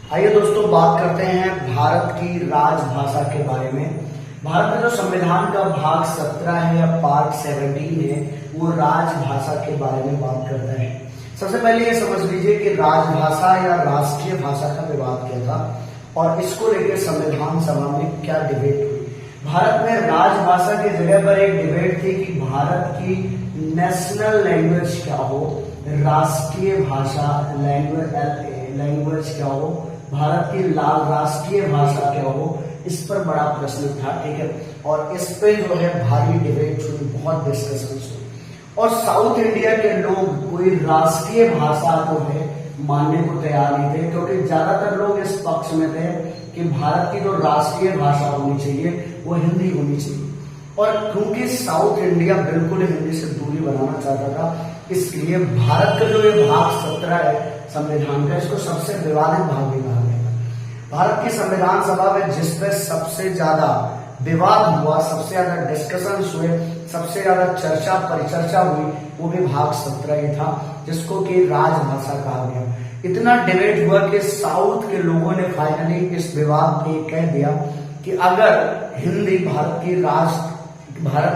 आइए दोस्तों बात करते हैं भारत की राजभाषा के बारे में। भारत में जो संविधान का भाग 17 है या पार्ट 17 है वो राजभाषा के बारे में बात करता है। सबसे पहले ये समझ लीजिए कि राजभाषा या राष्ट्रीय भाषा का विवाद क्या था और इसको लेकर संविधान सभा में क्या डिबेट हुई। भारत में राजभाषा की जगह पर एक डिबेट थी कि भारत की नेशनल लैंग्वेज क्या हो, राष्ट्रीय भाषा लैंग्वेज क्या हो, भारत की राष्ट्रीय भाषा क्या हो, इस पर बड़ा प्रश्न था। ठीक है, और इस पे जो है भारी डिबेट हुई, बहुत डिस्कशन हुई और साउथ इंडिया के लोग कोई राष्ट्रीय भाषा को है मानने को तैयार नहीं थे, क्योंकि ज्यादातर लोग इस पक्ष में थे कि भारत की जो राष्ट्रीय भाषा होनी चाहिए वो हिंदी होनी चाहिए। और क्योंकि साउथ इंडिया बिल्कुल हिंदी से दूरी बनाना चाहता था, इसलिए भारत का जो ये भाग 17 है संविधान का, इसको सबसे विवादित भाग भी कहा गया। भारत की संविधान सभा में जिस पे सबसे ज्यादा विवाद हुआ, सबसे ज्यादा डिस्कशन हुए, सबसे ज्यादा चर्चा परिचर्चा हुई, वो भी भाग 17 ही था, जिसको कि राजभाषा कहा गया। इतना डिबेट हुआ कि साउथ के लोगों ने फाइनली इस विवाद में कह दिया कि अगर हिंदी भारत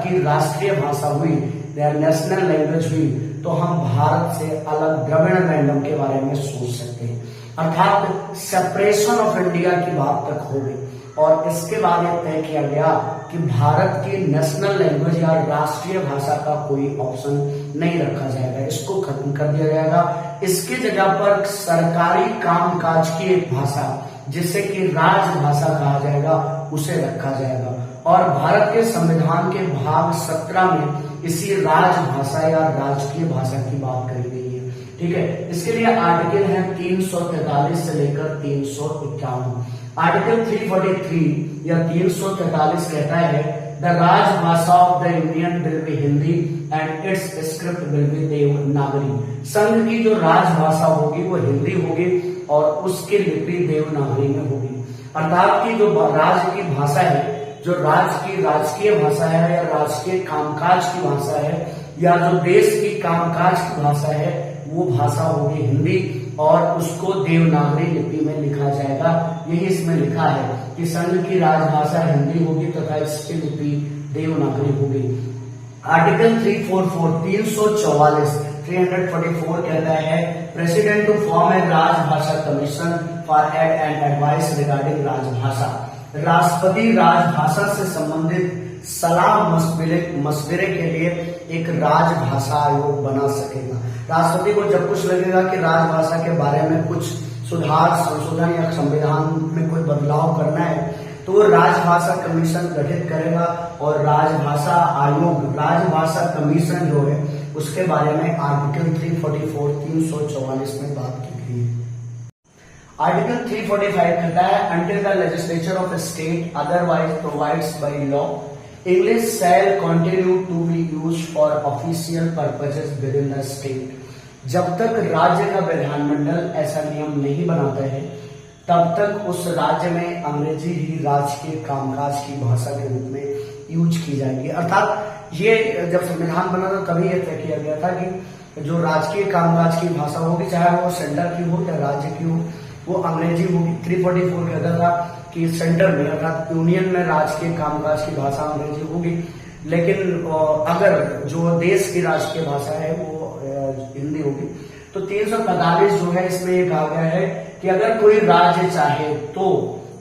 की राष्ट्रीय भाषा हुई या नेशनल लैंग्वेज हुई तो हम भारत से अलग द्रविड़ मैंडम के बारे में सोच सकते हैं, अर्थात सेपरेशन ऑफ इंडिया की बात तक हो गई। और इसके बाद यह तय किया गया कि भारत की नेशनल लैंग्वेज या राष्ट्रीय भाषा का कोई ऑप्शन नहीं रखा जाएगा, इसको खत्म कर दिया जाएगा। इसकी जगह पर सरकारी कामकाज की एक भाषा जिसे कि राजभाषा कहा जाएगा उसे रखा जाएगा। और भारत के संविधान के भाग 17 में इसी राजभाषा या राजकीय भाषा की बात करी गई है। ठीक है, इसके लिए आर्टिकल है 343 से लेकर 351। आर्टिकल 343 या 343 कहता है द राजभाषा of the union will be Hindi and it's script will be Devanagari. संघ की जो राजभाषा होगी वो हिंदी होगी और उसकी लिपि देवनागरी में होगी। अर्थात की जो राज्य की भाषा है, जो राज्य की राजकीय भाषा है या राजकीय कामकाज की भाषा है या जो देश की कामकाज की भाषा है, वो भाषा होगी हिंदी और उसको देवनागरी लिपि में लिखा जाएगा। यही इसमें लिखा है कि संघ की राजभाषा हिंदी होगी तथा इसकी लिपि देवनागरी होगी। आर्टिकल 344 कहता है president to form a Rajbhasha commission for aid and advice regarding Rajbhasha. राष्ट्रपति राजभाषा से संबंधित सलाह मशविरे के लिए एक राजभाषा आयोग बना सकेगा। राष्ट्रपति को जब कुछ लगेगा कि राजभाषा के बारे में कुछ सुधार संशोधन या संविधान में कोई बदलाव करना है तो वो राजभाषा कमीशन गठित करेगा और राजभाषा आयोग, राजभाषा कमीशन जो है उसके बारे में आर्टिकल 344 में बात की गई है। आर्टिकल 345 कहता है until the legislature of a state otherwise provides by law English shall continue to be used for official purposes within the state. जब तक राज्य का विधानमंडल ऐसा नियम नहीं बनाता है तब तक उस राज्य में अंग्रेजी ही राज्य के कामकाज की भाषा के रूप में यूज की जाएगी। अर्थात ये जब संविधान बना था तभी यह तय किया गया था कि जो राजकीय कामकाज की भाषा होगी, चाहे वो सेंटर की हो या राज्य की हो, वो अंग्रेजी होगी। 344 कहता था कि सेंटर में अर्थात यूनियन में राजकीय कामकाज की भाषा अंग्रेजी होगी, लेकिन अगर जो देश की राजकीय भाषा है वो हिंदी होगी। तो 345 जो है इसमें ये कहा गया है कि अगर कोई राज्य चाहे तो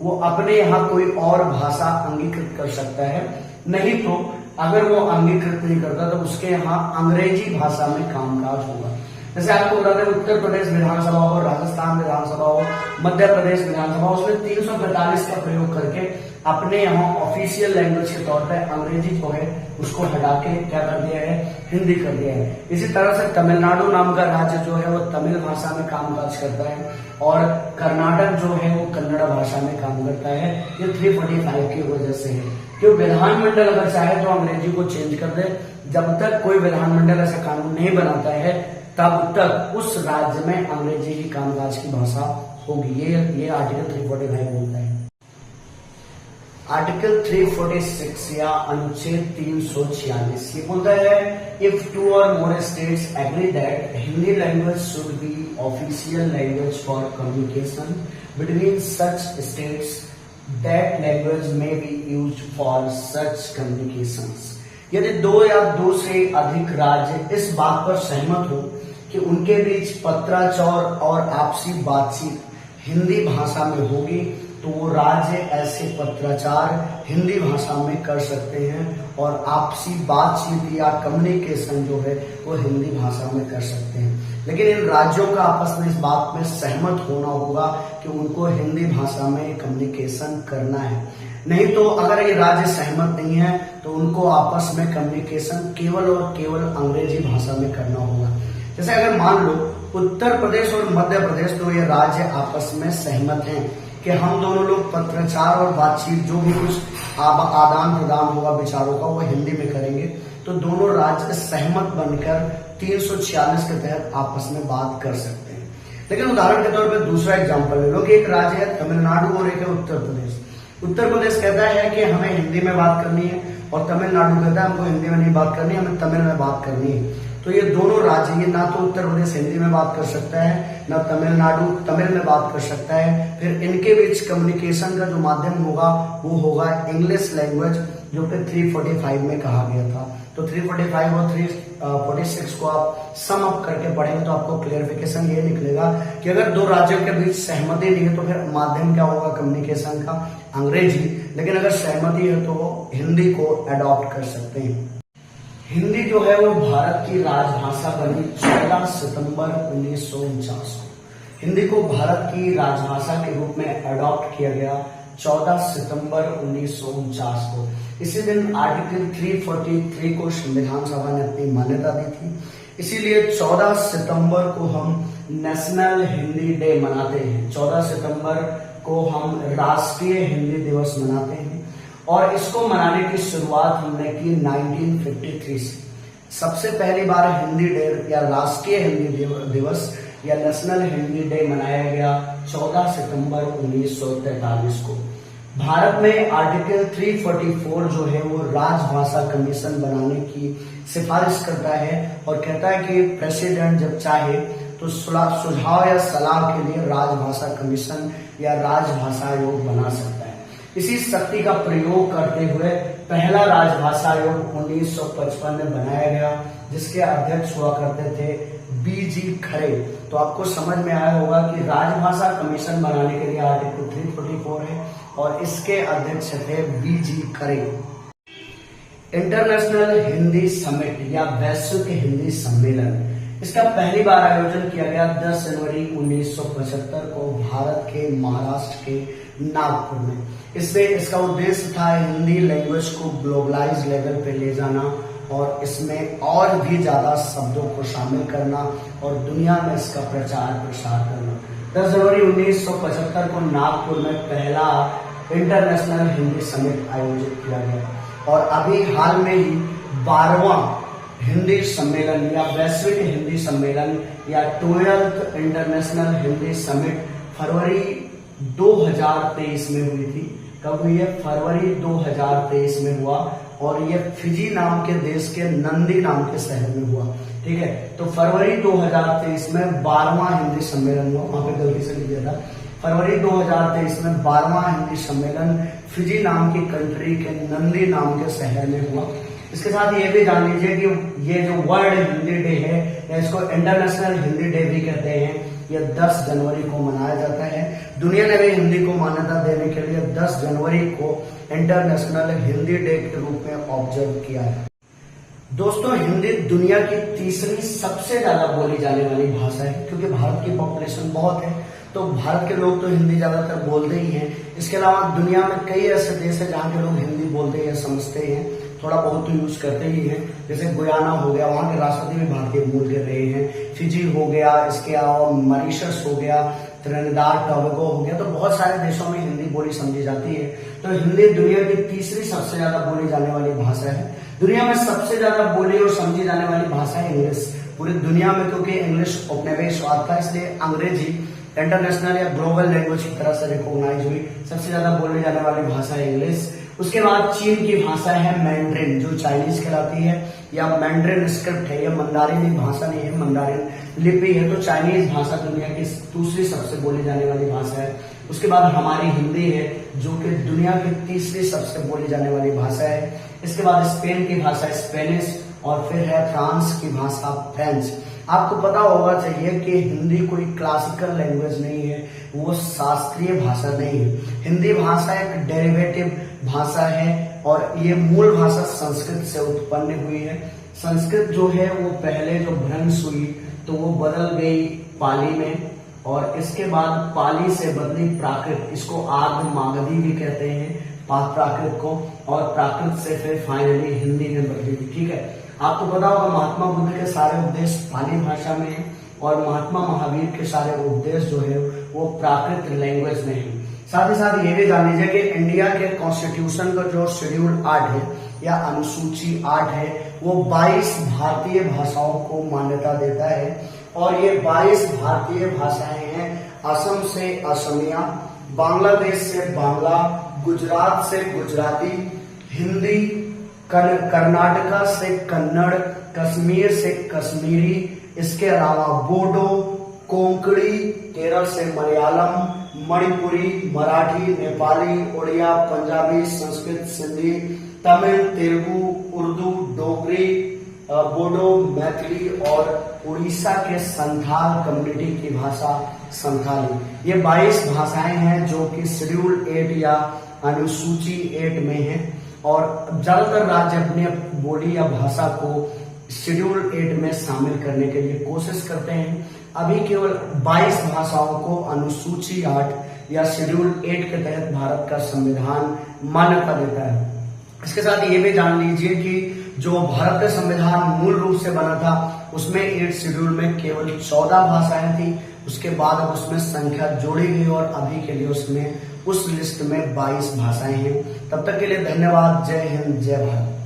वो अपने यहाँ कोई और भाषा अंगीकृत कर सकता है, नहीं तो अगर वो अंगीकृत नहीं करता तो उसके यहाँ अंग्रेजी भाषा में कामकाज होगा। जैसे आपको बता दें उत्तर प्रदेश विधानसभा हो, राजस्थान विधानसभा हो, मध्य प्रदेश विधानसभा, उसने 345 का प्रयोग करके अपने यहाँ ऑफिशियल लैंग्वेज के तौर पर अंग्रेजी जो है उसको हटा के क्या कर दिया है, हिंदी कर दिया है। इसी तरह से तमिलनाडु नाम का राज्य जो है वो तमिल भाषा में कामकाज करता है और कर्नाटक जो है वो कन्नड़ भाषा में काम करता है। ये 345 की वजह से है कि विधानमंडल अगर चाहे तो अंग्रेजी को चेंज कर दे। जब तक कोई विधानमंडल ऐसा कानून नहीं बनाता है तब तक उस राज्य में अंग्रेजी ही कामकाज की भाषा होगी। ये आर्टिकल 345 बोलता है। आर्टिकल 346 या अनुच्छेद 346 ये बोलता है if two or more states agree that Hindi language should be official language for communication between such states that language may be used for such communications. यदि दो या दो से अधिक राज्य इस बात पर सहमत हो कि उनके बीच पत्राचार और आपसी बातचीत हिंदी भाषा में होगी तो वो राज्य ऐसे पत्राचार हिंदी भाषा में कर सकते हैं और आपसी बातचीत या कम्युनिकेशन जो है वो हिंदी भाषा में कर सकते हैं। लेकिन इन राज्यों का आपस में इस बात में सहमत होना होगा कि उनको हिंदी भाषा में कम्युनिकेशन करना है। नहीं तो अगर ये राज्य सहमत नहीं है तो उनको आपस में कम्युनिकेशन केवल और केवल अंग्रेजी भाषा में करना होगा। जैसे अगर मान लो उत्तर प्रदेश और मध्य प्रदेश तो ये राज्य आपस में सहमत हैं कि हम दोनों लोग पत्राचार और बातचीत जो भी कुछ आदान प्रदान होगा विचारों का वो हिंदी में करेंगे, तो दोनों राज्य सहमत बनकर 346 के तहत आपस में बात कर सकते हैं। लेकिन उदाहरण के तौर पर दूसरा एग्जाम्पल ले लो कि एक राज्य है तमिलनाडु और एक है उत्तर प्रदेश। उत्तर प्रदेश कहता है कि हमें हिंदी में बात करनी है और तमिलनाडु कहता है हमको हिंदी में नहीं बात करनी, हमें तमिल में बात करनी है। तो ये दोनों राज्य, ये ना तो उत्तर प्रदेश हिंदी में बात कर सकता है ना तमिलनाडु तमिल में बात कर सकता है। फिर इनके बीच कम्युनिकेशन का जो माध्यम होगा वो होगा इंग्लिश लैंग्वेज, जो कि 345 में कहा गया था। तो 345 और 346 को आप सम अप करके पढ़ेंगे तो आपको क्लियरिफिकेशन ये निकलेगा कि अगर दो राज्यों के बीच सहमति नहीं है तो फिर माध्यम क्या होगा कम्युनिकेशन का, अंग्रेजी। लेकिन अगर सहमति है तो हिंदी को अडॉप्ट कर सकते हैं। हिंदी जो है वो भारत की राजभाषा बनी 14 सितंबर 1949 को। हिंदी को भारत की राजभाषा के रूप में अडॉप्ट किया गया 14 सितंबर 1949 को। इसी दिन आर्टिकल 343 को संविधान सभा ने अपनी मान्यता दी थी। इसीलिए 14 सितंबर को हम नेशनल हिंदी डे मनाते हैं। 14 सितंबर को हम राष्ट्रीय हिंदी दिवस मनाते हैं और इसको मनाने की शुरुआत हमने की 1953 से। सबसे पहली बार हिंदी डे या राष्ट्रीय हिंदी दिवस या नेशनल हिंदी डे मनाया गया 14 सितंबर 1943 को। भारत में आर्टिकल 344 जो है वो राजभाषा कमीशन बनाने की सिफारिश करता है और कहता है कि प्रेसिडेंट जब चाहे तो सुझाव या सलाह के लिए राजभाषा कमीशन या राजभाषा आयोग बना सकता है। इसी शक्ति का प्रयोग करते हुए पहला राजभाषा आयोग 1955 में बनाया गया, जिसके अध्यक्ष हुआ करते थे बीजी खरे। तो आपको समझ में आया होगा कि राजभाषा कमीशन बनाने के लिए आर्टिकल 344 है और इसके अध्यक्ष थे बीजी खरे। इंटरनेशनल हिंदी समिट या वैश्विक हिंदी सम्मेलन, इसका पहली बार आयोजन किया गया 10 जनवरी 1975 को भारत के महाराष्ट्र के नागपुर में। इसका उद्देश्य था हिंदी लैंग्वेज को ग्लोबलाइज लेवल पे ले जाना और इसमें और भी ज्यादा शब्दों को शामिल करना और दुनिया में इसका प्रचार प्रसार करना। 10 जनवरी 1975 को नागपुर में पहला इंटरनेशनल हिंदी समिट आयोजित किया गया और अभी हाल में ही 12वां हिंदी सम्मेलन या वैश्विक हिंदी सम्मेलन या 12th इंटरनेशनल हिंदी समिट फरवरी 2023 में हुई थी। कब हुई है? फरवरी 2023 में हुआ और ये फिजी नाम के देश के नंदी नाम के शहर में हुआ। ठीक है, तो फरवरी 2023 में 12वां हिंदी सम्मेलन हुआ। वहां पे गलती से लिख दिया था। फरवरी 2023 में 12वां हिंदी सम्मेलन फिजी नाम की कंट्री के नंदी नाम के शहर में हुआ। इसके साथ ये भी जान लीजिए कि ये जो वर्ल्ड हिंदी डे है या इसको इंटरनेशनल हिंदी डे भी कहते हैं, यह 10 जनवरी को मनाया जाता है। दुनिया ने भी हिंदी को मान्यता देने के लिए 10 जनवरी को इंटरनेशनल हिंदी डे के रूप में ऑब्जर्व किया है। दोस्तों, हिंदी दुनिया की तीसरी सबसे ज्यादा बोली जाने वाली भाषा है, क्योंकि भारत की पॉपुलेशन बहुत है तो भारत के लोग तो हिंदी ज्यादातर बोलते ही हैं। इसके अलावा दुनिया में कई ऐसे देश है जहाँ के लोग हिंदी बोलते हैं, समझते हैं, थोड़ा बहुत तो यूज करते ही हैं। जैसे गुयाना हो गया, वहाँ के राष्ट्रपति भी भारतीय मूल के रहे हैं। फिजी हो गया, इसके अलावा मॉरिशस हो गया, त्रिनिदाद टोबैगो हो गया, तो बहुत सारे देशों में हिंदी बोली समझी जाती है। तो हिंदी दुनिया की तीसरी सबसे ज्यादा बोली जाने वाली भाषा है। दुनिया में सबसे ज्यादा बोली और समझी जाने वाली भाषा है इंग्लिश पूरी दुनिया में, क्योंकि इंग्लिश उपनिवेशवाद था, इसलिए अंग्रेजी इंटरनेशनल या ग्लोबल लैंग्वेज की तरह से रिकॉग्नाइज हुई। सबसे ज्यादा बोली जाने वाली भाषा है इंग्लिश। उसके बाद चीन की भाषा है मैंड्रिन, जो चाइनीज कहलाती है, या मैंड्रिन स्क्रिप्ट है। यह मंदारिनी भाषा नहीं है, मंदारिन लिपि है। तो चाइनीज भाषा दुनिया की दूसरी सबसे बोली जाने वाली भाषा है। उसके बाद हमारी हिंदी है, जो कि दुनिया की तीसरी सबसे बोली जाने वाली भाषा है। इसके बाद स्पेन की भाषा स्पेनिश, और फिर है फ्रांस की भाषा फ्रेंच। आपको पता होगा चाहिए कि हिंदी कोई क्लासिकल लैंग्वेज नहीं है, वो शास्त्रीय भाषा नहीं है। हिंदी भाषा एक डेरिवेटिव भाषा है और ये मूल भाषा संस्कृत से उत्पन्न हुई है। संस्कृत जो है वो पहले जो भ्रंश हुई तो वो बदल गई पाली में, और इसके बाद पाली से बदली प्राकृत, इसको आर्ध मागधी भी कहते हैं प्राकृत को, और प्राकृत से फिर फाइनली हिंदी में बदली थी। ठीक है, आपको पता होगा महात्मा बुद्ध के सारे उपदेश पाली भाषा में है, और महात्मा महावीर के सारे उपदेश जो है वो प्राकृत लैंग्वेज में है। साथ ही साथ ये भी जान लीजिए कि इंडिया के कॉन्स्टिट्यूशन का जो शेड्यूल 8 है या अनुसूची 8 है, वो 22 भारतीय भाषाओं को मान्यता देता है। और ये 22 भारतीय भाषाएं हैं, असम से असमिया, बांग्लादेश से बांग्ला, गुजरात से गुजराती, हिंदी, कर्नाटका से कन्नड़, कश्मीर से कश्मीरी, इसके अलावा बोडो, कोंकणी, केरल से मलयालम, मणिपुरी, मराठी, नेपाली, उड़िया, पंजाबी, संस्कृत, सिंधी, तमिल, तेलुगु, उर्दू, डोगरी, बोडो, मैथिली, और उड़ीसा के संथाल कम्युनिटी की भाषा संथाली। ये 22 भाषाएं हैं जो कि शेड्यूल 8 या अनुसूची 8 में है, और ज्यादातर राज्य अपनी बोली या भाषा को शेड्यूल 8 में शामिल करने के लिए कोशिश करते हैं। अभी केवल 22 भाषाओं को अनुसूची 8 या शेड्यूल 8 के तहत भारत का संविधान मान्यता देता है। इसके साथ ये भी जान लीजिए कि जो भारत का संविधान मूल रूप से बना था उसमें 8 शेड्यूल में केवल 14 भाषाएं थी। उसके बाद अब उसमें संख्या जोड़ी गई और अभी के लिए उसमें उस लिस्ट में 22 भाषाएं हैं। तब तक के लिए धन्यवाद। जय हिंद, जय भारत।